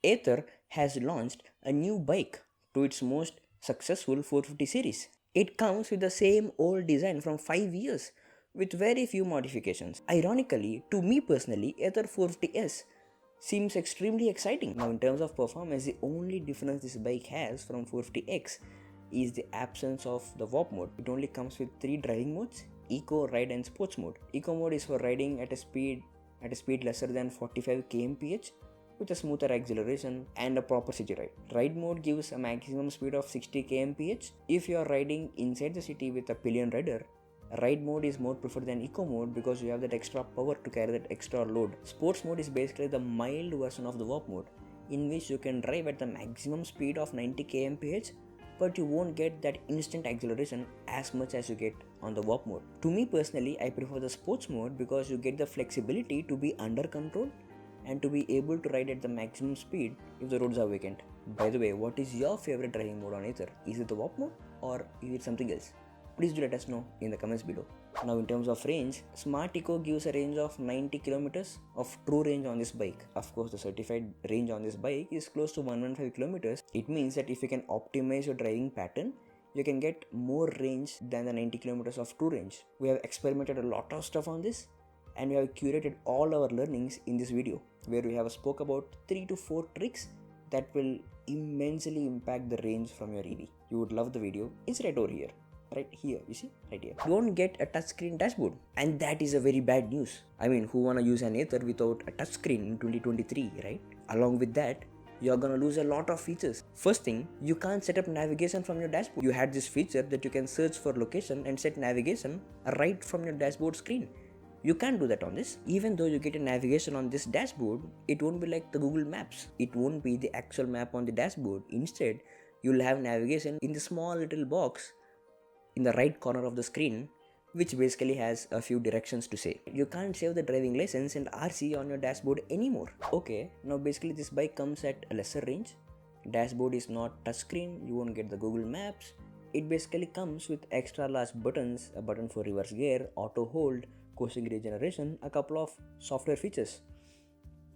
Ather has launched a new bike to its most successful 450 series. It comes with the same old design from 5 years with very few modifications. Ironically, to me personally, Ather 450S seems extremely exciting. Now, in terms of performance, the only difference this bike has from 450X is the absence of the warp mode. It only comes with 3 driving modes: eco, ride and sports mode. Eco mode is for riding at a speed lesser than 45 kmph with a smoother acceleration and a proper city ride. Ride mode gives a maximum speed of 60 kmph. If you are riding inside the city with a pillion rider, ride mode is more preferred than eco mode because you have that extra power to carry that extra load. Sports mode is basically the mild version of the warp mode, in which you can drive at the maximum speed of 90 kmph, but you won't get that instant acceleration as much as you get on the warp mode. To me personally, I prefer the sports mode because you get the flexibility to be under control and to be able to ride at the maximum speed if the roads are vacant. By the way, what is your favorite driving mode on Ather? Is it the warp mode or is it something else? Please do let us know in the comments below. Now, in terms of range, Smart Eco gives a range of 90 kilometers of true range on this bike. Of course, the certified range on this bike is close to 115 kilometers. It means that if you can optimize your driving pattern, you can get more range than the 90 kilometers of true range. We have experimented a lot of stuff on this, and we have curated all our learnings in this video, where we have spoke about 3 to 4 tricks that will immensely impact the range from your EV. You would love the video. It's right over here. Right here, you see, right here. Don't get a touchscreen dashboard, and that is a very bad news. I mean, who wanna use an Ather without a touchscreen in 2023, right? Along with that, you're gonna lose a lot of features. First thing, you can't set up navigation from your dashboard. You had this feature that you can search for location and set navigation right from your dashboard screen. You can't do that on this. Even though you get a navigation on this dashboard, it won't be like the Google Maps. It won't be the actual map on the dashboard. Instead, you'll have navigation in the small little box in the right corner of the screen, which basically has a few directions to say. You can't save the driving license and RC on your dashboard anymore. Okay, now basically this bike comes at a lesser range. Dashboard is not touchscreen, you won't get the Google Maps. It basically comes with extra large buttons, a button for reverse gear, auto hold, coasting regeneration, a couple of software features.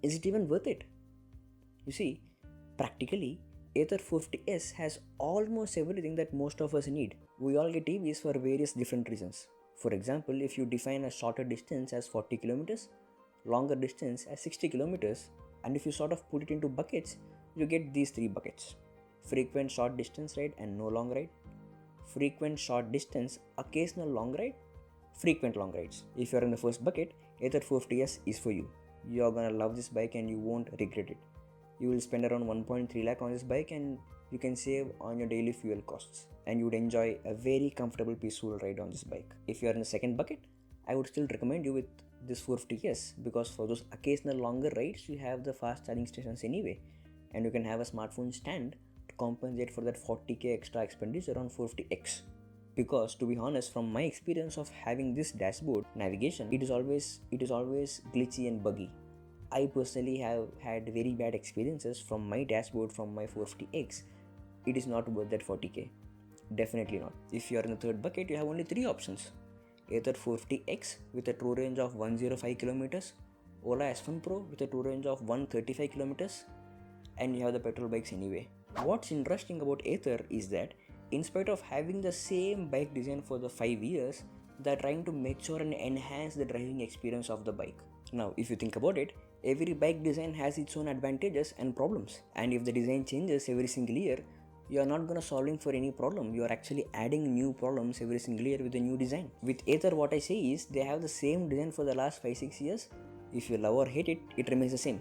Is it even worth it? You see, practically, Ather 450S has almost everything that most of us need. We all get EVs for various different reasons. For example, if you define a shorter distance as 40 kilometers, longer distance as 60 kilometers, and if you sort of put it into buckets, you get these 3 buckets: frequent short distance ride and no long ride, frequent short distance, occasional long ride, frequent long rides. If you're in the first bucket, Ather 450S is for you. You're gonna love this bike and you won't regret it. You will spend around 1.3 lakh on this bike and you can save on your daily fuel costs, and you would enjoy a very comfortable, peaceful ride on this bike. If you are in the second bucket, I would still recommend you with this 450S because for those occasional longer rides, you have the fast charging stations anyway, and you can have a smartphone stand to compensate for that 40k extra expenditure on 450X. Because to be honest, from my experience of having this dashboard navigation, it is always glitchy and buggy. I personally have had very bad experiences from my dashboard from my 450X. It is not worth that 40k. Definitely not. If you are in the third bucket, you have only 3 options. Either 450X with a true range of 105 kilometers, Ola S1 Pro with a true range of 135 kilometers, and you have the petrol bikes anyway. What's interesting about Ather is that in spite of having the same bike design for the 5 years, they're trying to mature and enhance the driving experience of the bike. Now, if you think about it, every bike design has its own advantages and problems. And if the design changes every single year, you are not gonna solving for any problem. You are actually adding new problems every single year with a new design. With Ather, what I say is they have the same design for the last 5-6 years. If you love or hate it, it remains the same.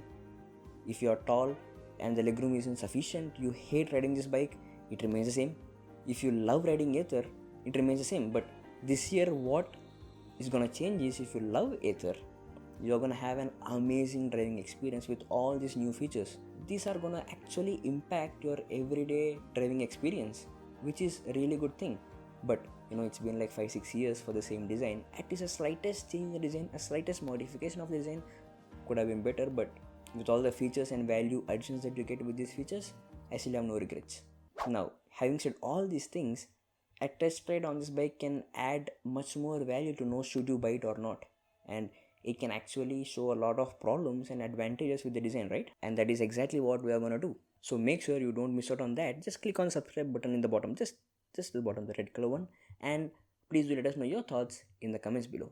If you are tall and the legroom isn't sufficient, you hate riding this bike, it remains the same. If you love riding Ather, it remains the same. But this year, what is gonna change is if you love Ather, you're gonna have an amazing driving experience with all these new features. These are gonna actually impact your everyday driving experience, which is a really good thing. But it's been like 5-6 years for the same design. At least a slightest change in the design, a slightest modification of the design could have been better. But with all the features and value additions that you get with these features, I still have no regrets. Now, having said all these things, a test ride on this bike can add much more value to know should you buy it or not. And it can actually show a lot of problems and advantages with the design, right? And that is exactly what we are going to do. So make sure you don't miss out on that. Just click on the subscribe button in the bottom, just the bottom, the red color one, and please do let us know your thoughts in the comments below.